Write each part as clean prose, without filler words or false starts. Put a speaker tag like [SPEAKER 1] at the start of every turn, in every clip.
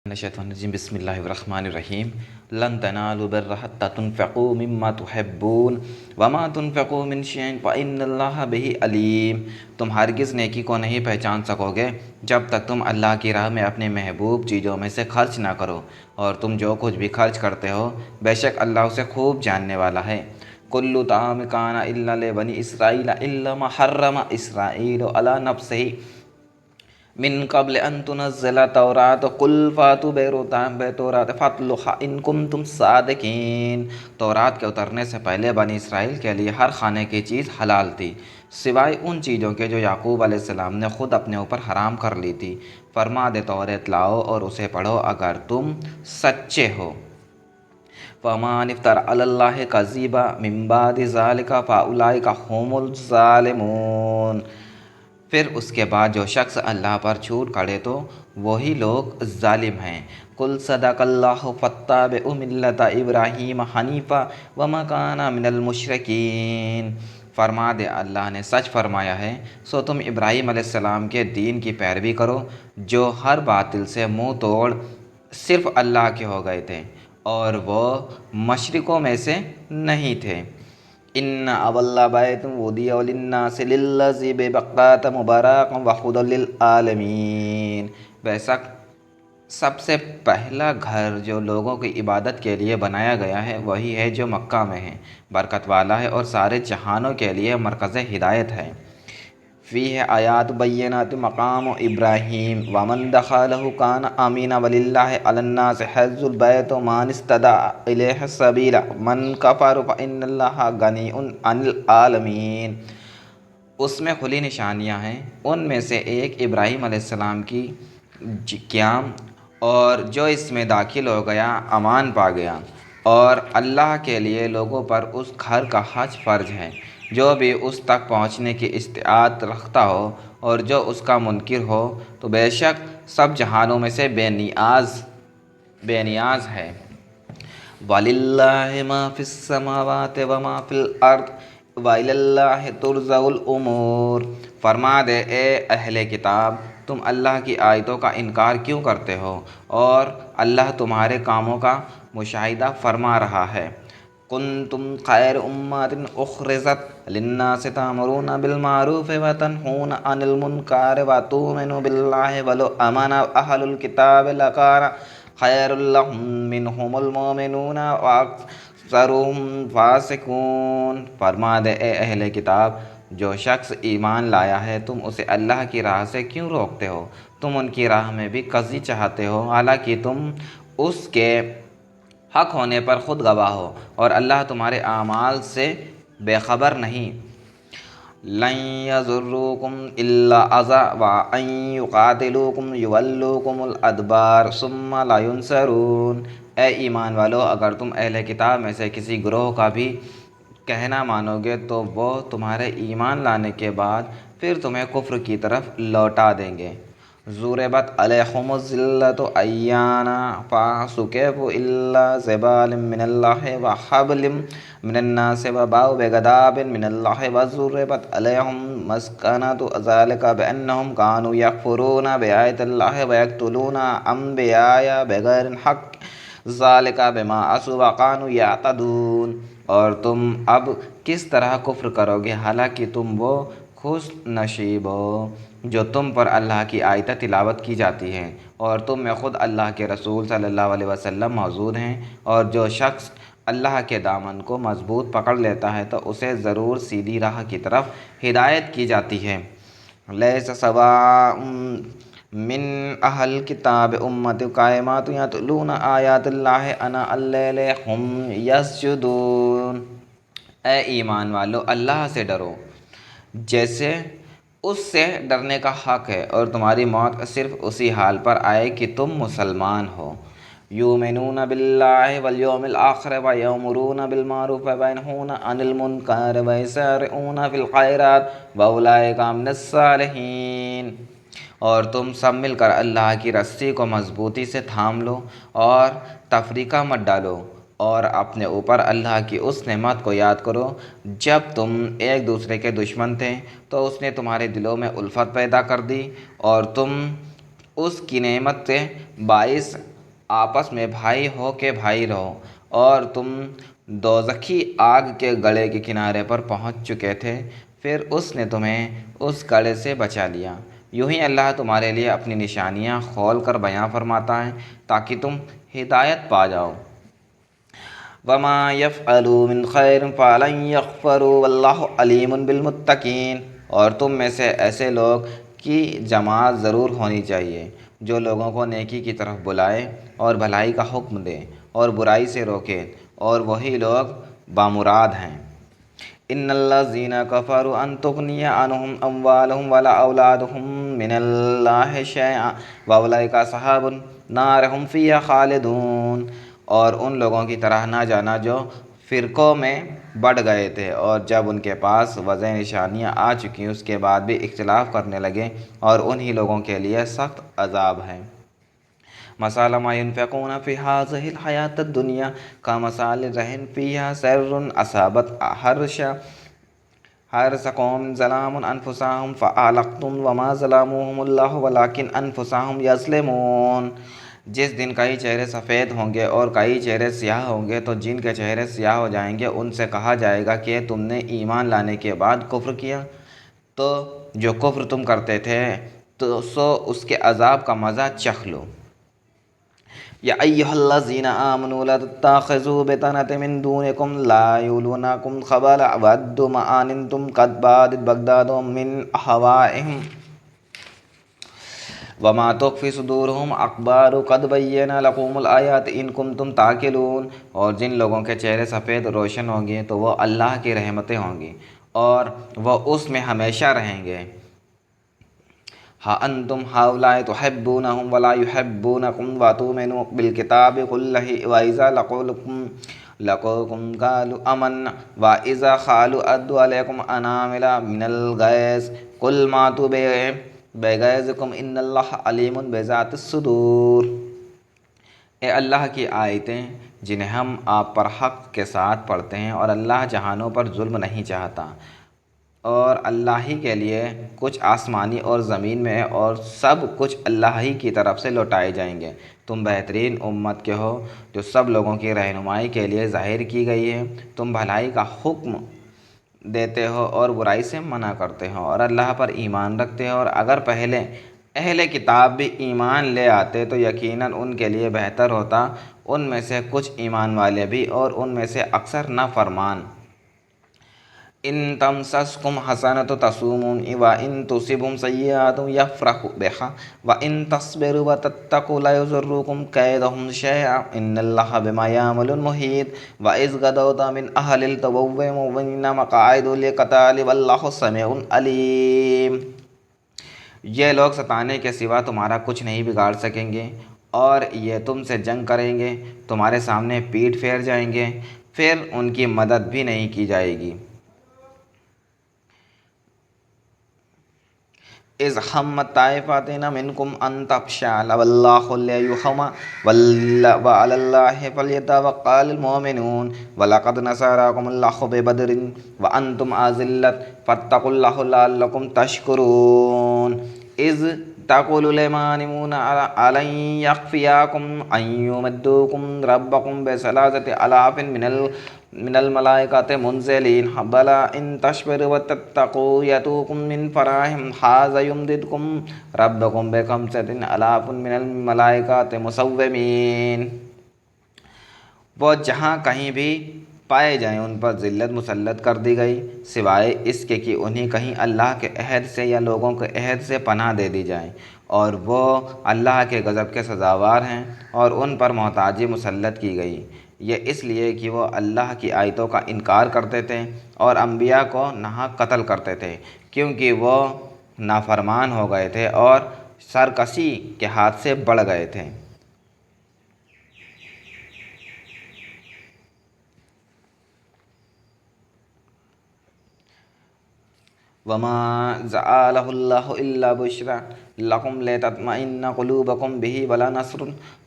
[SPEAKER 1] الشیطانِ بسم اللہ الرحمن الرحیم لن تنالوا البر حتى تنفقوا مما تحبون وما تنفقوا من شيء فإن الله به علیم۔ تم ہرگز نیکی کو نہیں پہچان سکو گے جب تک تم اللہ کی راہ میں اپنے محبوب چیزوں میں سے خرچ نہ کرو، اور تم جو کچھ بھی خرچ کرتے ہو بے شک اللہ اسے خوب جاننے والا ہے۔ کل طعام کان الا لبنی اسرائیل الا ما حرم اسرائیل علی نفسہ من قبل ان تنزل التوراۃ قل فاتوا بتوراۃ فاتلوها ان کنتم صادقین۔ تورات کے اترنے سے پہلے بنی اسرائیل کے لیے ہر کھانے کی چیز حلال تھی سوائے ان چیزوں کے جو یعقوب علیہ السلام نے خود اپنے اوپر حرام کر لی تھی۔ فرما دے توریت لاؤ اور اسے پڑھو اگر تم سچے ہو۔ فَمَنِ افْتَرَىٰ عَلَى اللَّهِ كَذِبًا مِن بَعْدِ ذَلِكَ فَأُولَٰئِكَ هُمُ الظَّالِمُونَ۔ پھر اس کے بعد جو شخص اللہ پر جھوٹ کھڑے تو وہی لوگ ظالم ہیں۔ قُلْ صَدَقَ اللَّهُ فَاتَّبِعُوا مِلَّةَ إِبْرَاهِيمَ حَنِيفًا وَمَا كَانَ مِنَ الْمُشْرِكِينَ۔ فرما دے اللہ نے سچ فرمایا ہے، سو تم ابراہیم علیہ السلام کے دین کی پیروی کرو جو ہر باطل سے منہ توڑ صرف اللہ کے ہو گئے تھے اور وہ مشرکوں میں سے نہیں تھے۔ ان اول بیت وضع للناس للذی ببکۃ مبارکا وہدی للعالمین۔ بے شک سب سے پہلا گھر جو لوگوں کی عبادت کے لیے بنایا گیا ہے وہی ہے جو مکہ میں ہے، برکت والا ہے اور سارے جہانوں کے لیے مرکز ہدایت ہے۔ فیہ آیات بینات مقام ابراہیم ومن دخلہ کان آمنا وللہ علی الناس حج البیت من استطاع الیہ سبیلا من کفر فإن اللہ غنی عن العالمین۔ اس میں کھلی نشانیاں ہیں، ان میں سے ایک ابراہیم علیہ السلام کی قیام، اور جو اس میں داخل ہو گیا امان پا گیا، اور اللہ کے لیے لوگوں پر اس گھر کا حج فرض ہے جو بھی اس تک پہنچنے کی استطاعت رکھتا ہو، اور جو اس کا منکر ہو تو بے شک سب جہانوں میں سے بے نیاز ہے۔ وَلِلَّهِ مَا فِي السَّمَاوَاتِ وَمَا فِي الْأَرْضِ وَإِلَى اللَّهِ تُرْجَعُ الْأُمُورُ۔ فرما دے اے اہل کتاب، تم اللہ کی آیتوں کا انکار کیوں کرتے ہو، اور اللہ تمہارے کاموں کا مشاہدہ فرما رہا ہے۔ کنتم خیر امۃ اخرجت للناس تأمرون بالمعروف وتنہون عن المنکر وتؤمنون باللہ ولو آمن اہل الکتاب لکان خیر لہم منہم المؤمنون واکثرہم فاسقون۔ فرما دے اے اہل کتاب، جو شخص ایمان لایا ہے تم اسے اللہ کی راہ سے کیوں روکتے ہو؟ تم ان کی راہ میں بھی کزی چاہتے ہو، حالانکہ تم اس کے حق ہونے پر خود گواہ ہو، اور اللہ تمہارے اعمال سے بے خبر نہیں۔ لن یضروکم الا اذی وان یقاتلوکم یولوکم الادبار ثم لا ینصرون۔ اے ایمان والو، اگر تم اہل کتاب میں سے کسی گروہ کا بھی کہنا مانو گے تو وہ تمہارے ایمان لانے کے بعد پھر تمہیں کفر کی طرف لوٹا دیں گے۔ ضربت علیہم الذلۃ ایاما فاستضعفوا الا ذبال من اللہ وحبل من الناس وباؤوا بغضب من اللہ وضربت علیہم مسکنۃ ذلک بانہم کانوا یکفرون بآیات اللہ ویقتلون الانبیاء بغیر الحق ذلک بما عصوا وکانوا یعتدون۔ اور تم اب کس طرح کفر کرو گے حالانکہ تم وہ خوش نصیب ہو جو تم پر اللہ کی آیتیں تلاوت کی جاتی ہیں، اور تم میں خود اللہ کے رسول صلی اللہ علیہ وسلم موجود ہیں، اور جو شخص اللہ کے دامن کو مضبوط پکڑ لیتا ہے تو اسے ضرور سیدھی راہ کی طرف ہدایت کی جاتی ہے۔ لیس سواء من اہل کتاب امۃ قائمۃ یتلون آیات اللہ آناء اللیل ھم یسجدون۔ اے ایمان والو، اللہ سے ڈرو جیسے اس سے ڈرنے کا حق ہے، اور تمہاری موت صرف اسی حال پر آئے کہ تم مسلمان ہو۔ یؤمنون باللہ والیوم الآخر ویأمرون بالمعروف وینہون عن المنکر ویسارعون فی الخیرات واولئک من الصالحین۔ اور تم سب مل کر اللہ کی رسی کو مضبوطی سے تھام لو اور تفریقہ مت ڈالو، اور اپنے اوپر اللہ کی اس نعمت کو یاد کرو جب تم ایک دوسرے کے دشمن تھے تو اس نے تمہارے دلوں میں الفت پیدا کر دی، اور تم اس کی نعمت سے باعث آپس میں بھائی ہو کے بھائی رہو، اور تم دوزخی آگ کے گڑھے کے کنارے پر پہنچ چکے تھے، پھر اس نے تمہیں اس گڑھے سے بچا لیا۔ یوں ہی اللہ تمہارے لیے اپنی نشانیاں کھول کر بیان فرماتا ہے تاکہ تم ہدایت پا جاؤ۔ وَمَا يَفْعَلُوا مِنْ خَيْرٍ فَلَنْ يَغْفَرُوا وَاللَّهُ عَلِيمٌ بِالْمُتَّقِينَ۔ اور تم میں سے ایسے لوگ کی جماعت ضرور ہونی چاہیے جو لوگوں کو نیکی کی طرف بلائے اور بھلائی کا حکم دے اور برائی سے روکے، اور وہی لوگ بامراد ہیں۔ ان الذین کفروا ان تغنی عنہم اموالہم ولا اولادہم من اللہ شیئا واولئک اصحاب النار ھم فیہا خالدون۔ اور ان لوگوں کی طرح نہ جانا جو فرقوں میں بٹ گئے تھے، اور جب ان کے پاس واضح نشانیاں آ چکیں اس کے بعد بھی اختلاف کرنے لگے، اور انہی لوگوں کے لیے سخت عذاب ہے۔ مثل ما ينفقون في هذه الحياة الدنيا كمثل ريح فيها سر أصابت حرث قوم ظلموا أنفسهم فأهلكتهم وما ظلمهم الله ولكن أنفسهم يظلمون۔ جس دن کئی چہرے سفید ہوں گے اور کئی چہرے سیاہ ہوں گے، تو جن کے چہرے سیاہ ہو جائیں گے ان سے کہا جائے گا کہ تم نے ایمان لانے کے بعد کفر کیا، تو جو کفر تم کرتے تھے تو سو اس کے عذاب کا مزہ چکھ لو۔ یا ایھا الذین آمنوا لا تتخذوا بطانة من دونکم لا یلونکم خبالا ودوا ما عنتم قد بادت البغضاء من افواہہم وما تخفی صدورہم اکبر قد بینا لکم الآیات ان کنتم تعقلون۔ اور جن لوگوں کے چہرے سفید روشن ہوں گے تو وہ اللہ کی رحمتیں ہوں گی اور وہ اس میں ہمیشہ رہیں گے۔ ہا انتم ہؤلاء تحبونہم ولا یحبونکم وتؤمنون بالکتاب کلہ وإذا لقوکم قالوا آمنا وإذا خلوا عضوا علیکم الأنامل من الغیظ قل موتوا بغیظکم ان اللہ علیم بذات الصدور۔ اے اللہ کی آیتیں جنہیں ہم آپ پر حق کے ساتھ پڑھتے ہیں، اور اللہ جہانوں پر ظلم نہیں چاہتا، اور اللہ ہی کے لیے کچھ آسمانی اور زمین میں اور سب کچھ اللہ ہی کی طرف سے لوٹائے جائیں گے۔ تم بہترین امت کے ہو جو سب لوگوں کی رہنمائی کے لیے ظاہر کی گئی ہے۔ تم بھلائی کا حکم دیتے ہو اور برائی سے منع کرتے ہو، اور اللہ پر ایمان رکھتے ہو، اور اگر پہلے اہل کتاب بھی ایمان لے آتے تو یقیناً ان کے لیے بہتر ہوتا، ان میں سے کچھ ایمان والے بھی اور ان میں سے اکثر نافرمان۔ ان تمسسکم حسنۃ تسؤہم وان تصبہم سیئۃ یفرحوا بہا وان تصبروا وتتقوا لا یضرکم کیدہم شیئا ان اللہ بما یعملون محیط۔ وإذ غدوت من أهل التبوء مؤمنین مقاعد للقتال واللہ سمیع علیم۔ یہ لوگ ستانے کے سوا تمہارا کچھ نہیں بگاڑ سکیں گے، اور یہ تم سے جنگ کریں گے، تمہارے سامنے پیٹھ پھیر جائیں گے، پھر ان کی مدد بھی نہیں کی جائے گی۔ اذ ہمت طائفتان منکم ان تفشلوا واللہ ولیہما وعلی اللہ فلیتوکل المؤمنون ولقد نصرکم اللہ ببدر وانتم اذلۃ فاتقوا اللہ لعلکم تشکرون۔ اذ تقول للمؤمنین ألن یکفیکم ان یمدوکم ربکم بثلاثۃ آلاف من الملائکۃ منزلین بلی ان تصبروا وتتقوا یأتوکم من فورہم ھذا یمددکم ربکم بخمسۃ آلاف من الملائکۃ مسومین۔ وہ جہاں کہیں بھی پائے جائیں ان پر ذلت مسلط کر دی گئی، سوائے اس کے کہ انہیں کہیں اللہ کے عہد سے یا لوگوں کے عہد سے پناہ دے دی جائے، اور وہ اللہ کے غضب کے سزاوار ہیں، اور ان پر محتاجی مسلط کی گئی، یہ اس لیے کہ وہ اللہ کی آیتوں کا انکار کرتے تھے اور انبیاء کو ناحق قتل کرتے تھے، کیونکہ وہ نافرمان ہو گئے تھے اور سرکشی کے ہاتھ سے بڑھ گئے تھے۔ وما جعلہ اللہ الا بشری لکم لتطمئن قلوبکم بہ ولنصر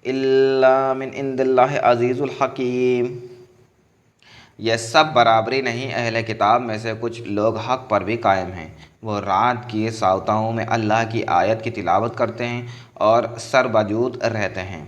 [SPEAKER 1] الا من عند اللہ عزیز الحکیم۔ یہ سب برابری نہیں، اہل کتاب میں سے کچھ لوگ حق پر بھی قائم ہیں، وہ رات کی ساوتاؤں میں اللہ کی آیت کی تلاوت کرتے ہیں اور سربجود رہتے ہیں۔